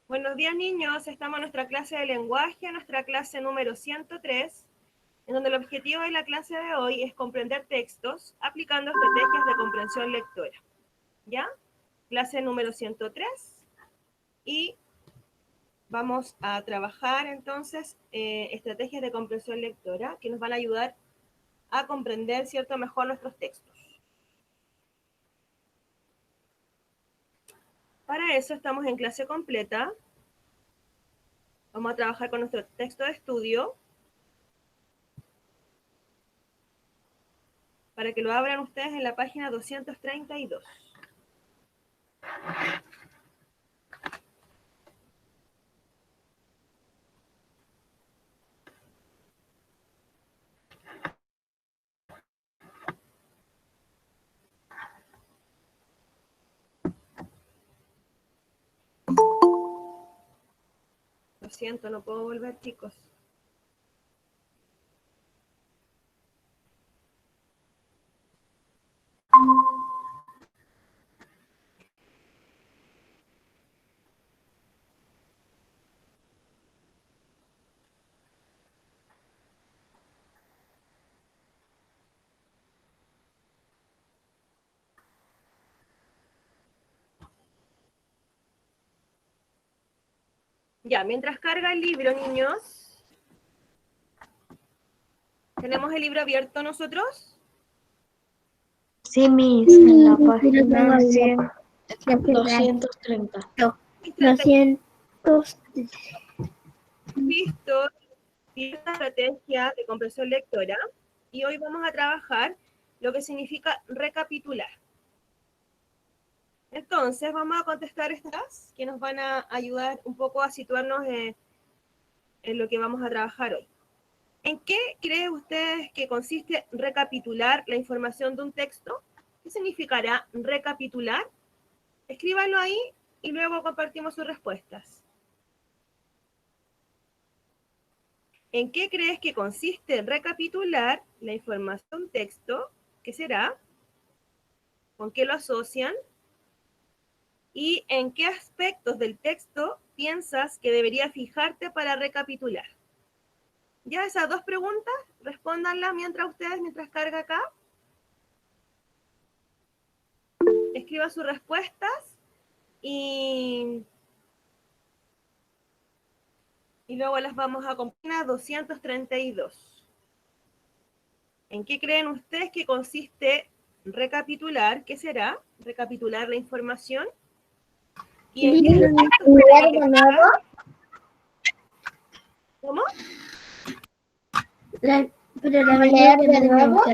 Buenos días, niños. Estamos en nuestra clase de lenguaje, nuestra clase número 103, en donde el objetivo de la clase de hoy es comprender textos aplicando estrategias de comprensión lectora. ¿Ya? Clase número 103. Y vamos a trabajar entonces estrategias de comprensión lectora que nos van a ayudar a comprender, ¿cierto?, mejor nuestros textos. Para eso estamos en clase completa. Vamos a trabajar con nuestro texto de estudio. Para que lo abran ustedes en la página 232. Lo siento, no puedo volver, chicos. Ya, mientras carga el libro, niños. ¿Tenemos el libro abierto nosotros? Sí, Miss, en la página 230. 200. Visto esta estrategia de comprensión lectora y hoy vamos a trabajar lo que significa recapitular. Entonces vamos a contestar estas que nos van a ayudar un poco a situarnos en lo que vamos a trabajar hoy. ¿En qué creen ustedes que consiste recapitular la información de un texto? ¿Qué significará recapitular? Escríbanlo ahí y luego compartimos sus respuestas. ¿En qué crees que consiste recapitular la información de un texto? ¿Qué será? ¿Con qué lo asocian? ¿Y en qué aspectos del texto piensas que debería fijarte para recapitular? Ya esas dos preguntas, respóndanlas mientras carga acá. Escriban sus respuestas y luego las vamos a combinar. 232. ¿En qué creen ustedes que consiste recapitular? ¿Qué será? Recapitular la información. ¿Y en qué aspectos debería fijar? ¿Cómo? Pero la verdad que no me gusta.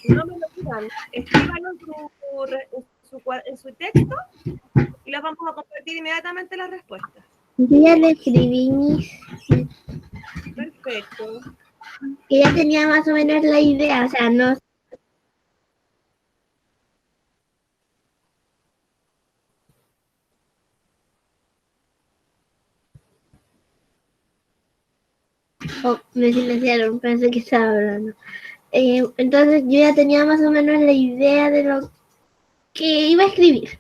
No me lo digan. Escríbanlo en su texto y las vamos a compartir inmediatamente las respuestas. Yo ya le escribí mis... Perfecto. Que ya tenía más o menos la idea, o sea, no... Oh, me silenciaron, pensé que estaba hablando. Entonces yo ya tenía más o menos la idea de lo que iba a escribir.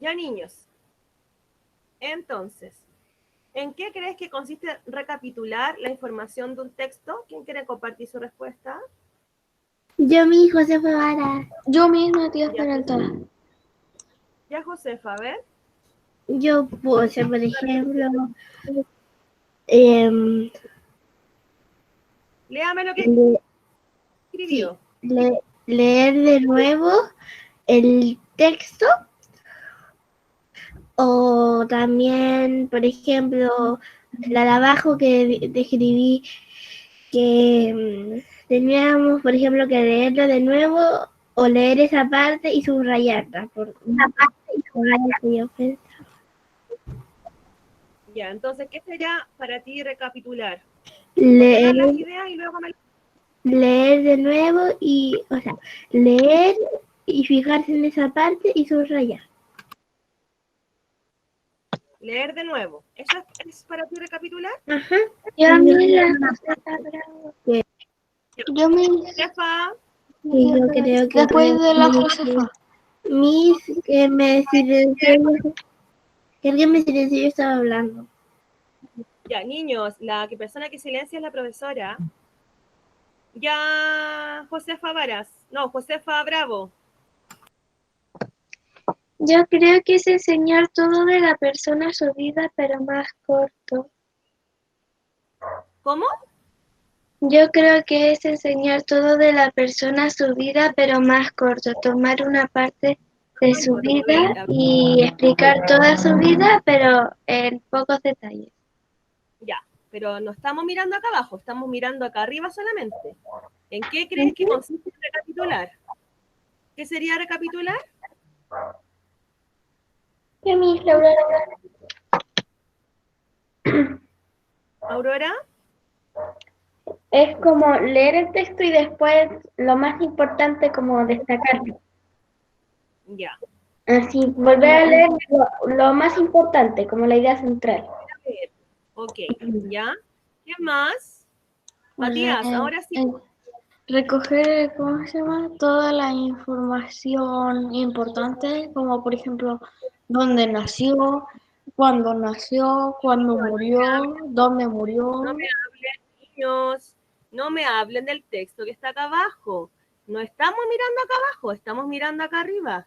Ya, niños. Entonces, ¿en qué crees que consiste recapitular la información de un texto? ¿Quién quiere compartir su respuesta? Yo, mi hijo se fue Vara. Yo misma, tía Ya, Esperanza. ya, Josefa, a ver. Yo puse, por ejemplo, Léame lo que escribió. sí, leer de nuevo el texto, o también, por ejemplo, la de abajo que describí, que teníamos, por ejemplo, que leerlo de nuevo o leer esa parte y subrayarla. Ya, entonces, ¿qué sería para ti recapitular? Leer, Ordenar las ideas y luego me... leer de nuevo y, o sea, leer y fijarse en esa parte y subrayar. leer de nuevo. ¿Eso es para ti recapitular? Ajá. Yo, mira, Josefa Bravo. Yo, Josefa, Y yo creo que después de la Josefa. Miss, que me silenció, que alguien me silenció y yo estaba hablando. ya, niños, la persona que silencia es la profesora. Ya, Josefa Varas. No, Josefa Bravo. Yo creo que es enseñar todo de la persona a su vida, pero más corto. ¿Cómo? Yo creo que es enseñar todo de la persona a su vida, pero más corto. Tomar una parte de su vida y explicar toda su vida, pero en pocos detalles. Ya, pero no estamos mirando acá abajo, estamos mirando acá arriba solamente. ¿En qué crees que consiste recapitular? ¿Qué sería recapitular? ¿Qué mis Laura? Aurora, Es como leer el texto y después lo más importante como destacarlo. ya. Así, volver a leer lo más importante, como la idea central. A ver, ok, ya. ¿Qué más? Matías, ahora sí. Recoger, ¿cómo se llama? Toda la información importante, como por ejemplo, dónde nació, cuándo murió, dónde murió. No me hablen, niños, no me hablen del texto que está acá abajo. No estamos mirando acá abajo, estamos mirando acá arriba.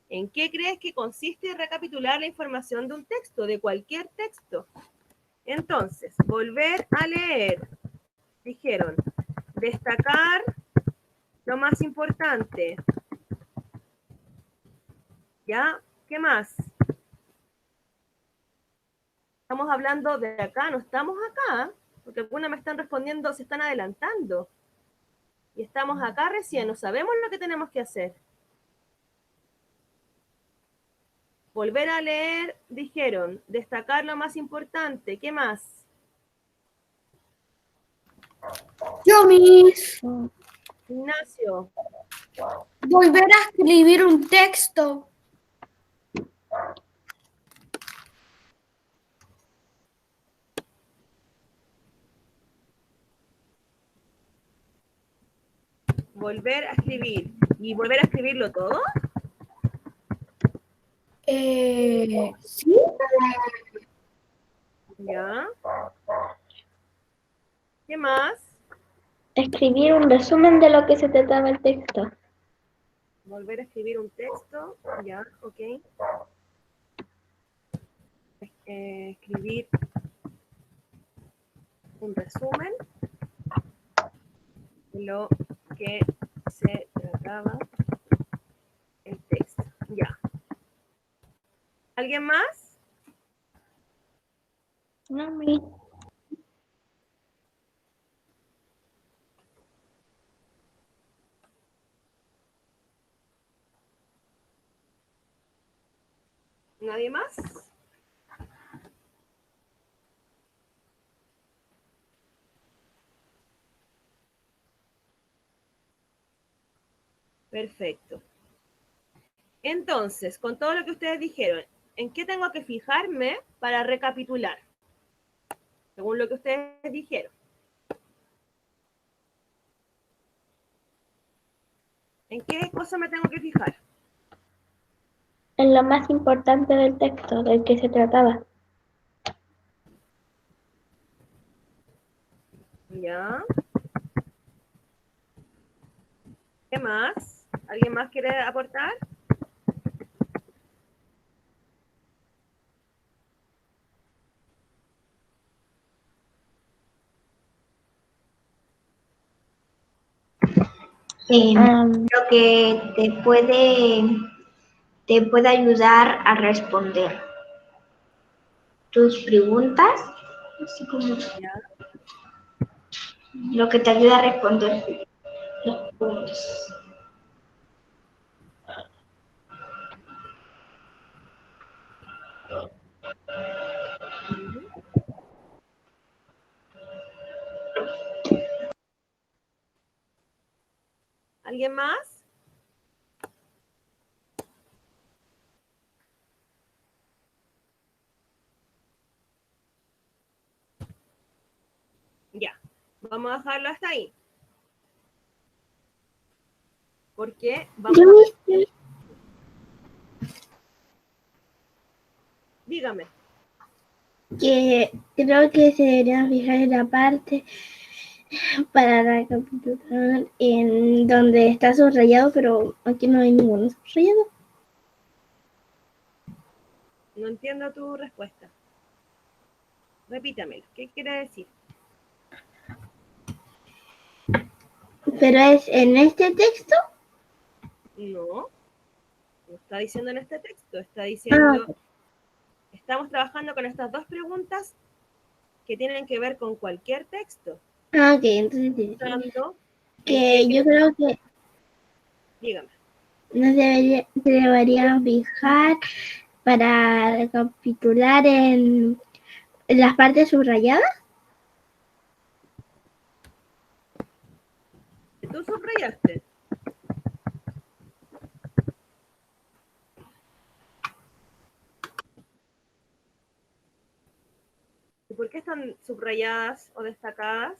¿En qué crees que consiste recapitular la información de un texto, de cualquier texto? Entonces, volver a leer. Dijeron, destacar lo más importante. ¿Ya? ¿Qué más? Estamos hablando de acá, no estamos acá, porque algunos me están respondiendo, se están adelantando. Y estamos acá recién, no sabemos lo que tenemos que hacer. Volver a leer, dijeron, destacar lo más importante. ¿Qué más? Yo, Miss, Ignacio, volver a escribir un texto. volver a escribir. ¿Y volver a escribirlo todo? Sí. ¿Ya? ¿Qué más? Escribir un resumen de lo que se trataba el texto. Volver a escribir un texto. ¿Ya? Ok. Escribir un resumen de lo que se trataba el texto. Ya. ¿Alguien más? No, mi. ¿Nadie más? Perfecto. Entonces, con todo lo que ustedes dijeron, ¿en qué tengo que fijarme para recapitular? Según lo que ustedes dijeron. ¿En qué cosa me tengo que fijar? En lo más importante del texto, del que se trataba. ¿Ya? ¿Qué más? ¿Alguien más quiere aportar? Lo que te puede ayudar a responder tus preguntas, así como ¿Ya? lo que te ayuda a responder las preguntas. ¿Alguien más? Vamos a dejarlo hasta ahí. Porque vamos Yo, a... Miss, Dígame. que creo que se deberían fijar en la parte para recapitular en donde está subrayado, pero aquí no hay ninguno subrayado. No entiendo tu respuesta. Repítamelo. ¿Qué quiere decir? Pero es en este texto. No. No está diciendo en este texto. Está diciendo... Estamos trabajando con estas dos preguntas que tienen que ver con cualquier texto. Ok, entonces sí, Pensando que en yo creo que dígame. nos deberían fijar para recapitular en las partes subrayadas. ¿Tú subrayaste? ¿Y por qué están subrayadas o destacadas?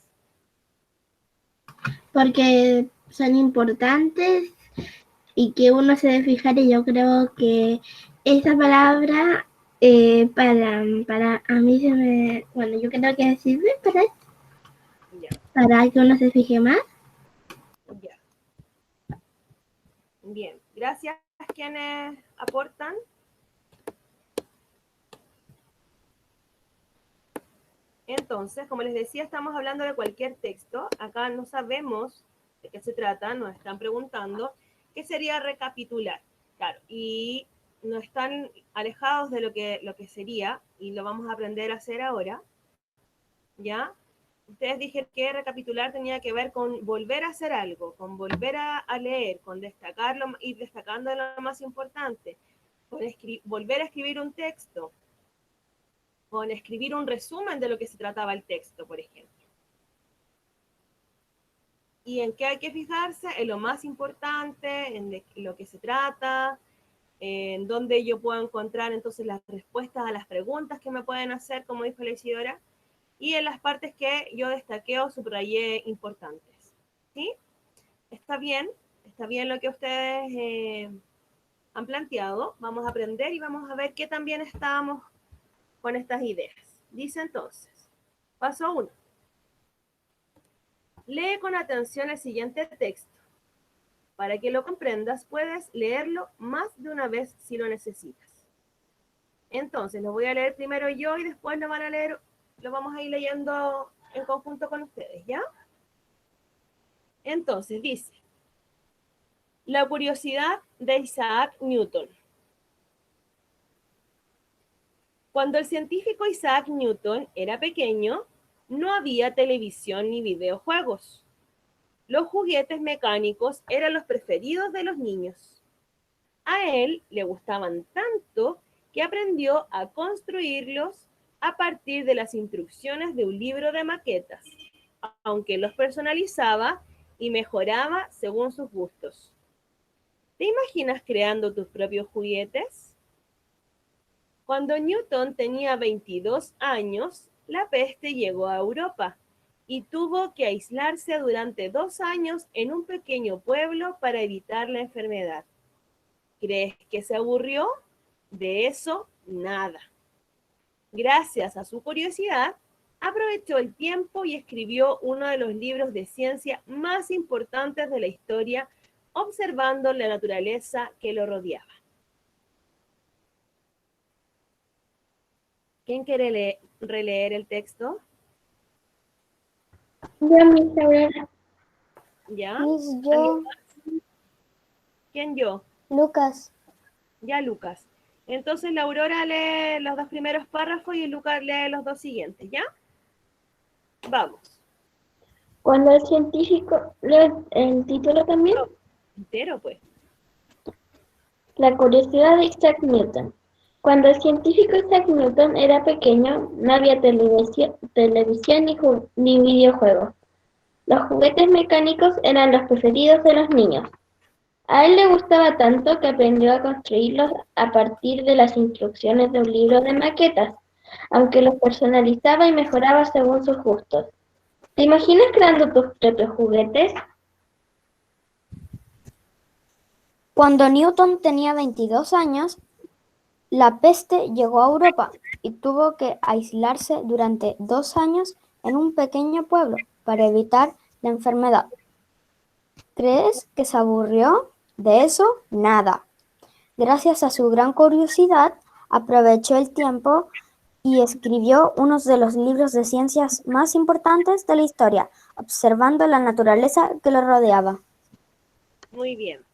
Porque son importantes y que uno se debe fijar, y yo creo que esa palabra para a mí se me, bueno, yo creo que sirve Ya, para que uno se fije más. ya. Bien, gracias a quienes aportan. Entonces, como les decía, estamos hablando de cualquier texto. Acá no sabemos de qué se trata, nos están preguntando qué sería recapitular. Claro, y no están alejados de lo que sería, y lo vamos a aprender a hacer ahora. ¿Ya? Ustedes dijeron que recapitular tenía que ver con volver a hacer algo, con volver a leer, con destacarlo, ir destacando lo más importante, con volver a escribir un texto, con escribir un resumen de lo que se trataba el texto, por ejemplo. ¿Y en qué hay que fijarse? En lo más importante, en lo que se trata, en dónde yo puedo encontrar entonces las respuestas a las preguntas que me pueden hacer, como dijo la Isidora, y en las partes que yo destaqué o subrayé importantes. ¿Sí? Está bien lo que ustedes han planteado. Vamos a aprender y vamos a ver qué tan bien estábamos con estas ideas. Dice entonces, paso 1. Lee con atención el siguiente texto. Para que lo comprendas, puedes leerlo más de una vez si lo necesitas. Entonces, lo voy a leer primero yo y después lo van a leer, lo vamos a ir leyendo en conjunto con ustedes, ¿ya? Entonces, dice, la curiosidad de Isaac Newton. Cuando el científico Isaac Newton era pequeño, no había televisión ni videojuegos. Los juguetes mecánicos eran los preferidos de los niños. A él le gustaban tanto que aprendió a construirlos a partir de las instrucciones de un libro de maquetas, aunque los personalizaba y mejoraba según sus gustos. ¿Te imaginas creando tus propios juguetes? Cuando Newton tenía 22 años, la peste llegó a Europa y tuvo que aislarse durante 2 años en un pequeño pueblo para evitar la enfermedad. ¿Crees que se aburrió? De eso, nada. Gracias a su curiosidad, aprovechó el tiempo y escribió uno de los libros de ciencia más importantes de la historia, observando la naturaleza que lo rodeaba. ¿Quién quiere releer el texto? Yo, Miss Aurora. ¿Ya? Miss, yo. ¿Quién yo? Lucas. Ya, Lucas. Entonces la Aurora lee los 2 primeros párrafos y Lucas lee los 2 siguientes, ¿ya? Vamos. Cuando el científico, el título también, Entero, pues. la curiosidad de Isaac Newton. Cuando el científico Isaac Newton era pequeño, no había televisión ni videojuegos. Los juguetes mecánicos eran los preferidos de los niños. A él le gustaba tanto que aprendió a construirlos a partir de las instrucciones de un libro de maquetas, aunque los personalizaba y mejoraba según sus gustos. ¿Te imaginas creando tus propios juguetes? Cuando Newton tenía 22 años, la peste llegó a Europa y tuvo que aislarse durante 2 años en un pequeño pueblo para evitar la enfermedad. ¿Crees que se aburrió? De eso, nada. Gracias a su gran curiosidad, aprovechó el tiempo y escribió uno de los libros de ciencias más importantes de la historia, observando la naturaleza que lo rodeaba. Muy bien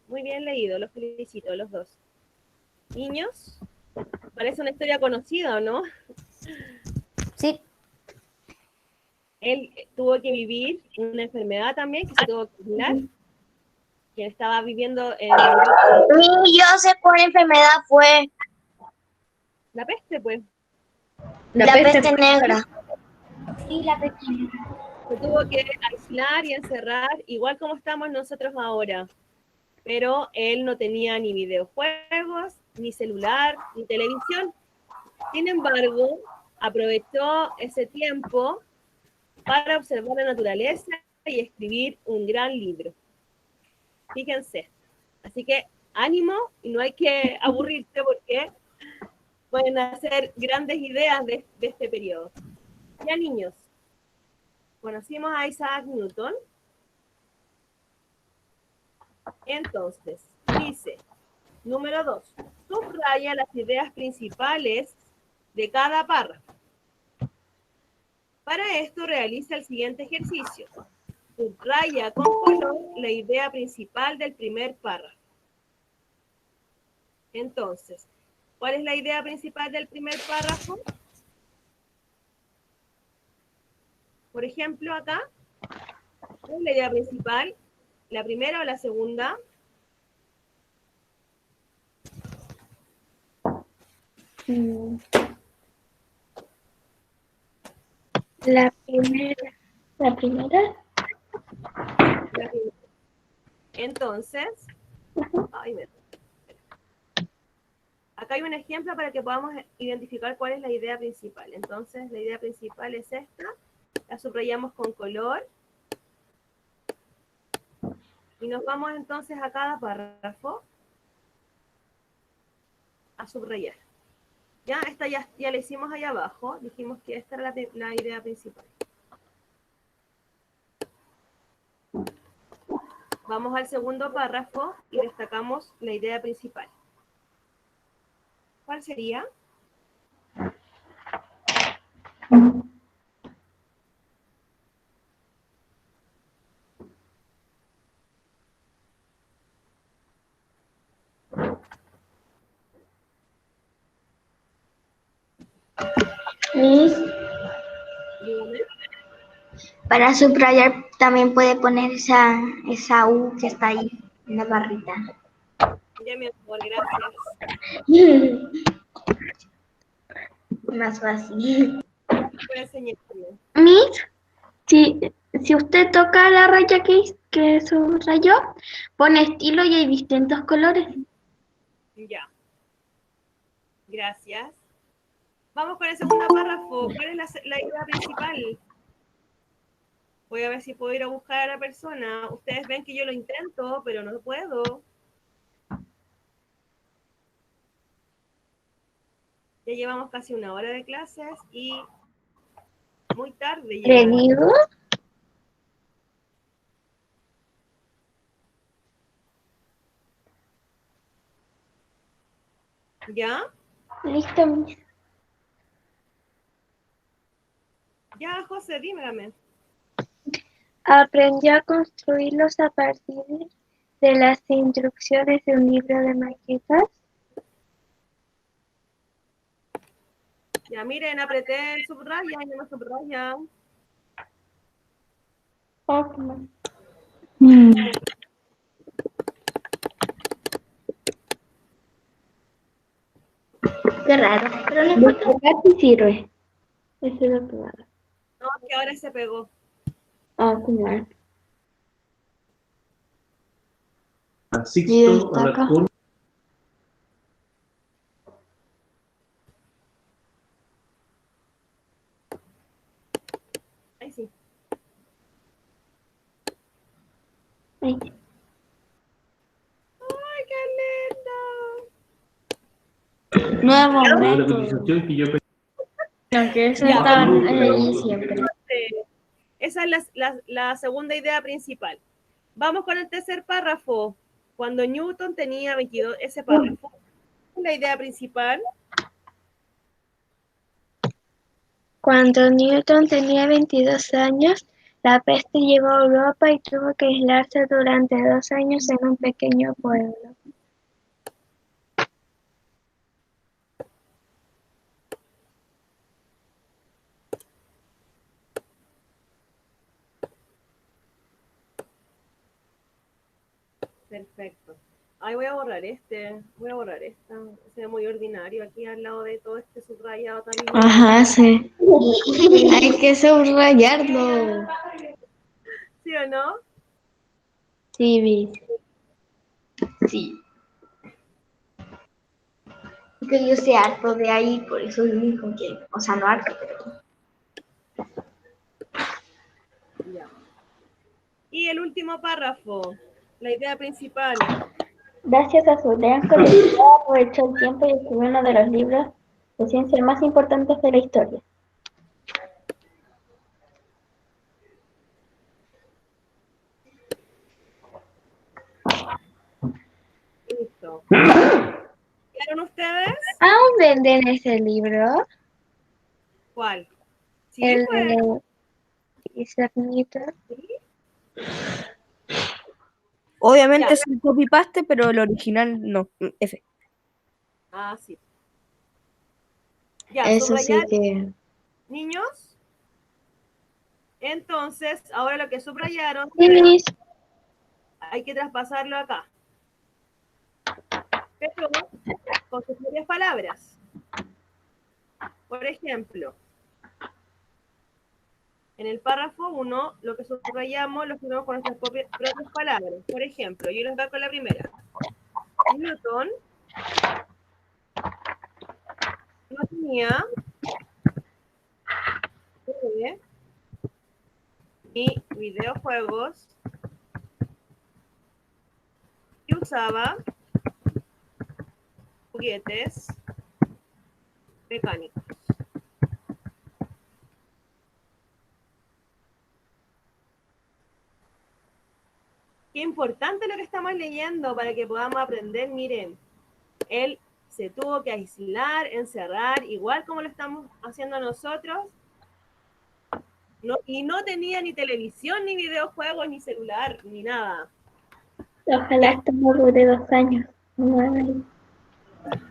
leído, los felicito, los dos. Niños, parece una historia conocida, ¿o no? Sí, Él tuvo que vivir una enfermedad también, que se tuvo que curar, que estaba viviendo en Yo sé cuál enfermedad fue. la peste, pues. La peste negra. Se tuvo que aislar y encerrar, igual como estamos nosotros ahora. Pero él no tenía ni videojuegos, ni celular, ni televisión. Sin embargo, aprovechó ese tiempo para observar la naturaleza y escribir un gran libro. Fíjense. Así que ánimo y no hay que aburrirse porque pueden hacer grandes ideas de este periodo. Ya niños, conocimos a Isaac Newton. Entonces, dice, número 2, subraya las ideas principales de cada párrafo. Para esto realiza el siguiente ejercicio. Subraya con color la idea principal del primer párrafo. Entonces, ¿cuál es la idea principal del primer párrafo? Por ejemplo, acá, ¿cuál es la idea principal? ¿La primera o la segunda? La primera. ¿La primera? La primera. Entonces, acá hay un ejemplo para que podamos identificar cuál es la idea principal. Entonces, la idea principal es esta. La subrayamos con color. Y nos vamos entonces a cada párrafo a subrayar. Ya, esta ya la hicimos ahí abajo. Dijimos que esta era la idea principal. Vamos al segundo párrafo y destacamos la idea principal. ¿Cuál sería? Miss, Dígame. para subrayar también puede poner esa U que está ahí en la barrita. Ya, mi amor, gracias. Más fácil. Voy a enseñarle. Miss, si usted toca la raya que subrayó, pone estilo y hay distintos colores. Ya. Gracias. Vamos con el segundo párrafo. ¿Cuál es la idea principal? Voy a ver si puedo ir a buscar a la persona. Ustedes ven que yo lo intento, pero no puedo. Ya llevamos casi una hora de clases y muy tarde ¿Le llegamos. digo? ¿Ya? Listo, Miss. Ya, José, dímelo. Aprendió a construirlos a partir de las instrucciones de un libro de maquetas. Ya, miren, apreté el subraya y no me subraya. Qué raro, pero no importa. Sí sirve. Eso es lo que va. No, que ahora se pegó. Ah, claro. Sixto Alarcón. Ahí sí. Ay, ¡Ay, qué lindo! nuevo Una método. cotización que yo Aunque eso Ya, estaban vamos. allí siempre. Esa es la segunda idea principal. Vamos con el tercer párrafo. Cuando Newton tenía 22, ese párrafo, la idea principal. Cuando Newton tenía 22 años, la peste llegó a Europa y tuvo que aislarse durante 2 años en un pequeño pueblo. Perfecto. Ay, voy a borrar voy a borrar esta. Se ve muy ordinario aquí al lado de todo este subrayado tan lindo. Ajá, sí. Hay que subrayarlo. ¿Sí o no? Sí, vi. Sí. Que yo sé harto de ahí, por eso dijo que, o sea, no harto, pero... Ya. Y el último párrafo, la idea principal. Gracias a su gran curiosidad, aprovechó el tiempo y escribió uno de los libros de ciencia más importantes de la historia. Listo. ¿Vieron ustedes? ¿Aún venden ese libro? ¿Cuál? Sí, El pues. de Isaac Newton. Sí. Obviamente Ya. es un copy-paste, pero el original no. F. Ah, sí. Ya, Eso sí subrayar, que... niños. Entonces, ahora lo que subrayaron, Finish. hay que traspasarlo acá. Pero con sus propias palabras. Por ejemplo, en el párrafo 1, lo que subrayamos lo escribimos con nuestras propias palabras. Por ejemplo, yo les doy con la primera. Newton no tenía TV ni videojuegos y usaba juguetes mecánicos. Qué importante lo que estamos leyendo para que podamos aprender. Miren, él se tuvo que aislar, encerrar, igual como lo estamos haciendo nosotros. No, y no tenía ni televisión, ni videojuegos, ni celular, ni nada. Ojalá esto no dure 2 años. Ay.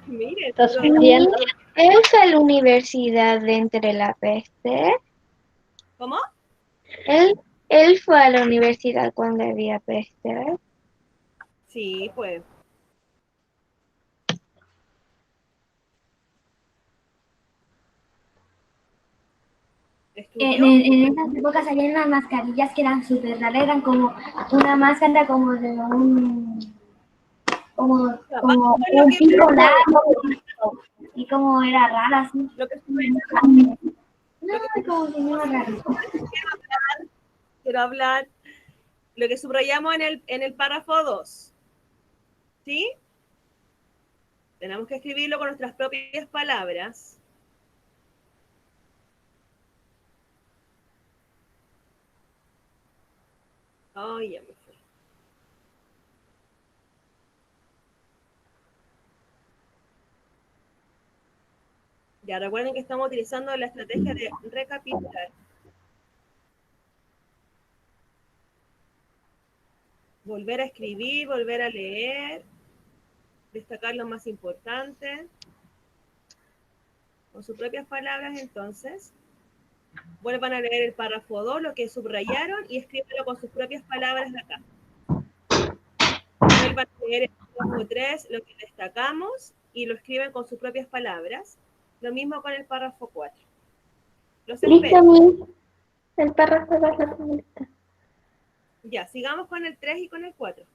Miren, ¿Estás sufriendo? ¿Él fue a la universidad de entre la peste? ¿cómo? Él fue a la universidad cuando había peste. Sí, pues. Estudió. En esas épocas salían unas mascarillas que eran súper raras, eran como una máscara como de Vamos como con lo un que, pico largo, y como era rara así. lo que, No, lo que como que no era raro. quiero hablar, lo que subrayamos en el párrafo 2. ¿Sí? Tenemos que escribirlo con nuestras propias palabras. Ay, ya me fui. Ya recuerden que estamos utilizando la estrategia de recapitular. Volver a escribir, volver a leer, destacar lo más importante. Con sus propias palabras, entonces, vuelvan a leer el párrafo 2, lo que subrayaron, y escríbanlo con sus propias palabras de acá. Vuelvan a leer el párrafo 3, lo que destacamos, y lo escriben con sus propias palabras. Lo mismo con el párrafo 4. Los Listo, espero. Miss. El párrafo va a ser listo. Ya, sigamos con el 3 y con el 4.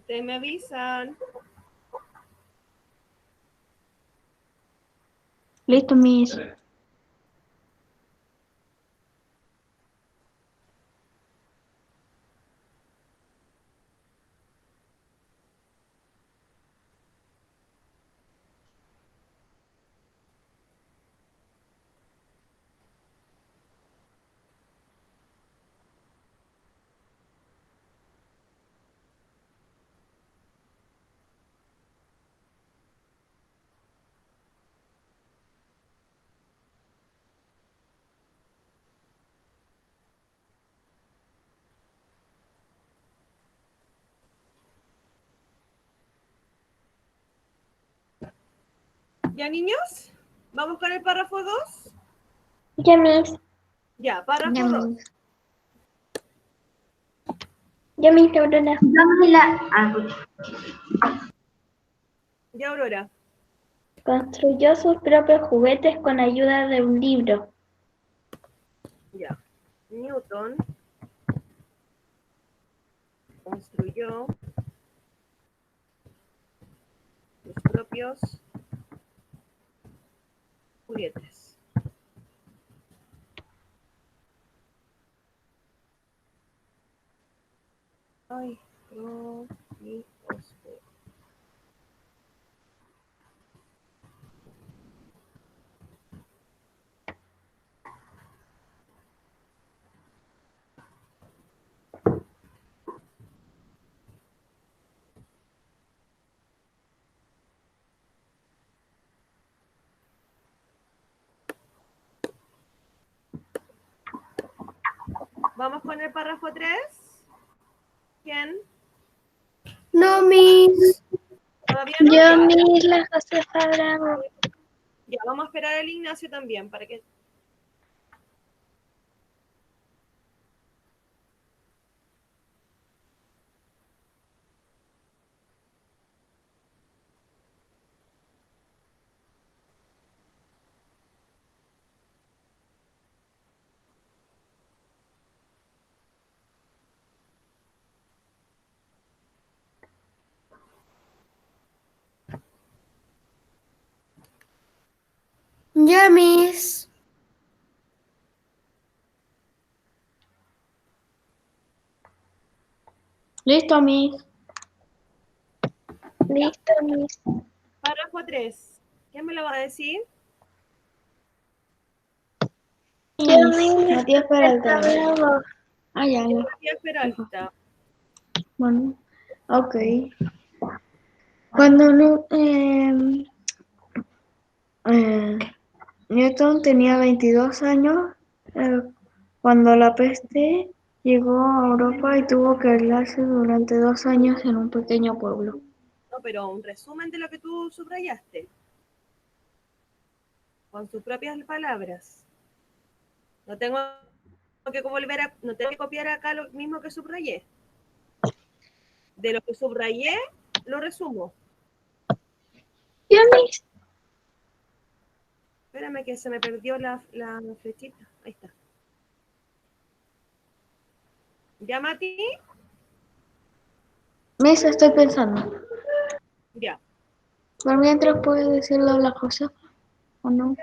Ustedes me avisan. Listo, Miss. ¿Ya, niños? ¿Vamos con el párrafo 2? Ya, Miss. Ya, párrafo Ya, 2. Miss. Ya, Miss Aurora. Ya, Aurora. Construyó sus propios juguetes con ayuda de un libro. Ya. Newton construyó sus propios juguetes. Ay, y oscuro. ¿Vamos con el párrafo 3? ¿Quién? No, Miss. ¿Todavía no? Yo, Ya, Miss la Josefa Bravo. ya, vamos a esperar al Ignacio también para que... Ya, Miss. Listo, Miss. Listo, Miss. Párrafo 3. ¿Quién me lo va a decir? Yo, Miss. Miss Matías Josefa Peralta. Bravo. Ah, ya, ya. Matías Peralta. Bueno, ok. Cuando Newton tenía 22 años, eh, cuando la peste llegó a Europa y tuvo que aislarse durante 2 años en un pequeño pueblo. No, pero un resumen de lo que tú subrayaste. Con sus propias palabras. No tengo que volver a, no tengo que copiar acá lo mismo que subrayé. De lo que subrayé, lo resumo. Yo, Miss. Espérame que se me perdió la flechita. Ahí está. ¿Ya, Mati? Miss, estoy pensando. Ya. Por mientras puede decirlo a la Josefa, ¿o no?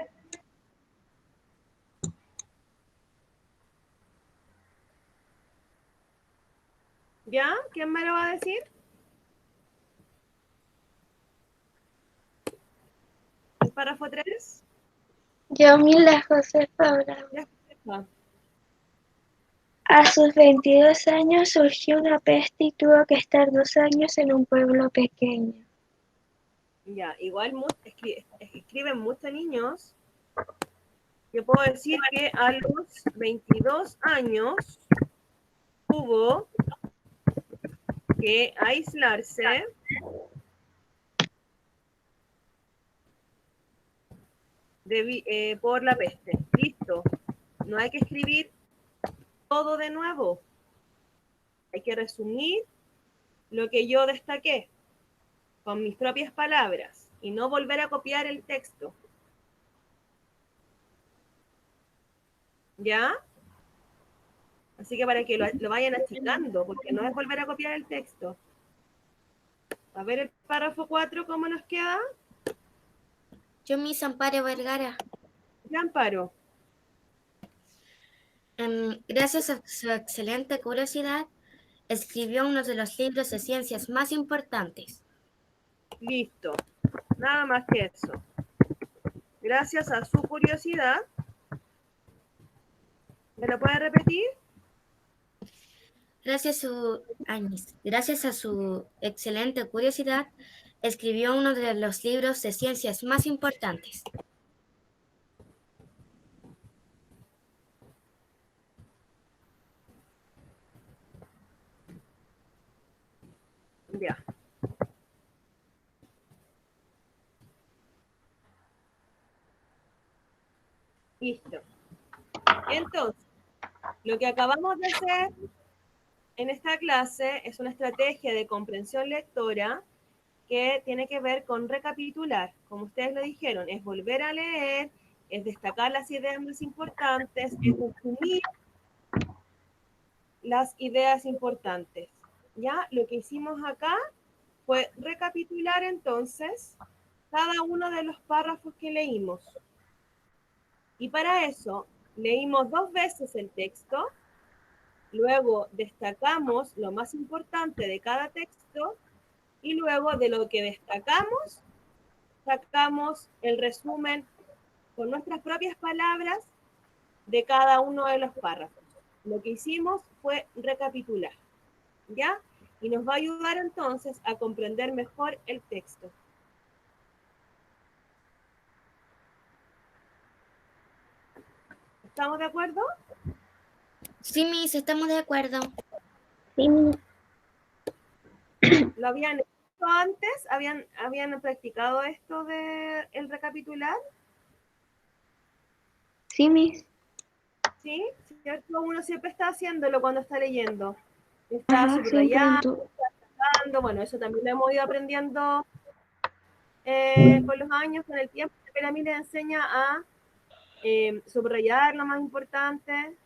¿Ya? ¿Quién me lo va a decir? ¿El párrafo 3? Yo, Miss la Josefa Bravo. Ya está. A sus 22 años surgió una peste y tuvo que estar 2 años en un pueblo pequeño. Ya, igual escriben muchos niños. Yo puedo decir que a los 22 años tuvo que aislarse por la peste. Listo. No hay que escribir todo de nuevo. Hay que resumir lo que yo destaqué con mis propias palabras y no volver a copiar el texto. ¿Ya? Así que para que lo vayan achicando, porque no es volver a copiar el texto. A ver el párrafo 4, ¿cómo nos queda? Yo, Miss Amparo Vergara. Ya, Amparo. Gracias a su excelente curiosidad, escribió uno de los libros de ciencias más importantes. Listo. Nada más que eso. Gracias a su curiosidad. ¿Me lo puede repetir? Gracias a su excelente curiosidad, escribió uno de los libros de ciencias más importantes. Ya. Listo. Entonces, lo que acabamos de hacer en esta clase es una estrategia de comprensión lectora que tiene que ver con recapitular, como ustedes lo dijeron, es volver a leer, es destacar las ideas más importantes, es resumir las ideas importantes. ¿Ya? Lo que hicimos acá fue recapitular entonces cada uno de los párrafos que leímos. Y para eso leímos 2 veces el texto, luego destacamos lo más importante de cada texto y luego de lo que destacamos, sacamos el resumen con nuestras propias palabras de cada uno de los párrafos. Lo que hicimos fue recapitular, ¿ya? Y nos va a ayudar entonces a comprender mejor el texto. ¿Estamos de acuerdo? Sí, Miss, estamos de acuerdo. Sí, Miss. ¿Lo habían hecho antes? ¿Habían practicado esto de el recapitular? Sí, Miss. ¿Sí? ¿Cierto? Uno siempre está haciéndolo cuando está leyendo. Está Ajá, siempre en subrayando, tu... bueno, eso también lo hemos ido aprendiendo con los años, con el tiempo. Pero a mí le enseña a subrayar lo más importante.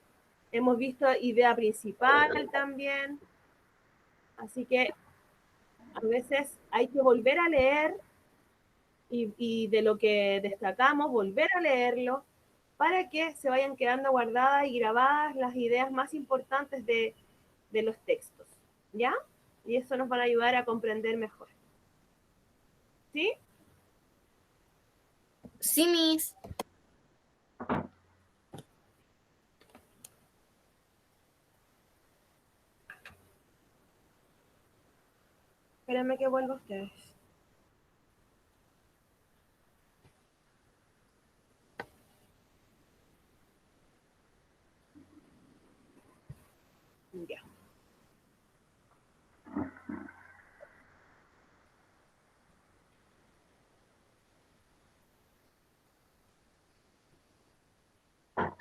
Hemos visto idea principal también. Así que a veces hay que volver a leer y de lo que destacamos, volver a leerlo para que se vayan quedando guardadas y grabadas las ideas más importantes de los textos. ¿Ya? Y eso nos va a ayudar a comprender mejor. ¿Sí? Sí, Miss. Espérenme que vuelva a ustedes. Ya.